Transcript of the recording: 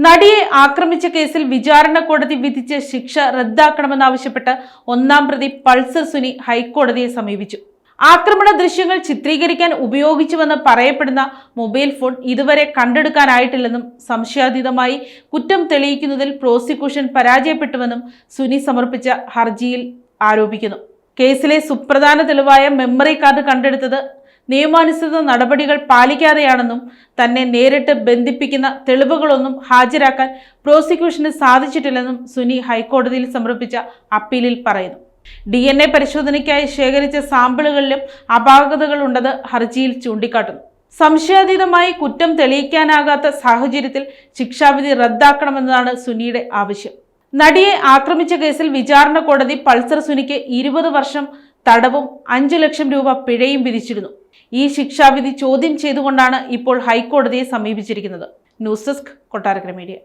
നടിയെ ആക്രമിച്ച കേസിൽ വിചാരണ കോടതി വിധിച്ച ശിക്ഷ റദ്ദാക്കണമെന്നാവശ്യപ്പെട്ട് ഒന്നാം പ്രതി പൾസർ സുനി ഹൈക്കോടതിയെ സമീപിച്ചു. ആക്രമണ ദൃശ്യങ്ങൾ ചിത്രീകരിക്കാൻ ഉപയോഗിച്ചുവെന്ന് പറയപ്പെടുന്ന മൊബൈൽ ഫോൺ ഇതുവരെ കണ്ടെടുക്കാനായിട്ടില്ലെന്നും സംശയാതീതമായി കുറ്റം തെളിയിക്കുന്നതിൽ പ്രോസിക്യൂഷൻ പരാജയപ്പെട്ടുവെന്നും സുനി സമർപ്പിച്ച ഹർജിയിൽ ആരോപിക്കുന്നു. കേസിലെ സുപ്രധാന തെളിവായ മെമ്മറി കാർഡ് കണ്ടെടുത്തത് നിയമാനുസൃത നടപടികൾ പാലിക്കാതെയാണെന്നും തന്നെ നേരിട്ട് ബന്ധിപ്പിക്കുന്ന തെളിവുകളൊന്നും ഹാജരാക്കാൻ പ്രോസിക്യൂഷന് സാധിച്ചിട്ടില്ലെന്നും സുനി ഹൈക്കോടതിയിൽ സമർപ്പിച്ച അപ്പീലിൽ പറയുന്നു. DNA പരിശോധനയ്ക്കായി ശേഖരിച്ച സാമ്പിളുകളിലും അപാകതകൾ ഉണ്ടെന്ന് ഹർജിയിൽ ചൂണ്ടിക്കാട്ടുന്നു. സംശയാതീതമായി കുറ്റം തെളിയിക്കാനാകാത്ത സാഹചര്യത്തിൽ ശിക്ഷാവിധി റദ്ദാക്കണമെന്നതാണ് സുനിയുടെ ആവശ്യം. നടിയെ ആക്രമിച്ച കേസിൽ വിചാരണ കോടതി പൾസർ സുനിക്ക് 20 വർഷം തടവും 5 ലക്ഷം രൂപ പിഴയും വിധിച്ചിരുന്നു. ഈ ശിക്ഷാവിധി ചോദ്യം ചെയ്തുകൊണ്ടാണ് ഇപ്പോൾ ഹൈക്കോടതിയെ സമീപിച്ചിരിക്കുന്നത്. News desk, Kottarakkara media.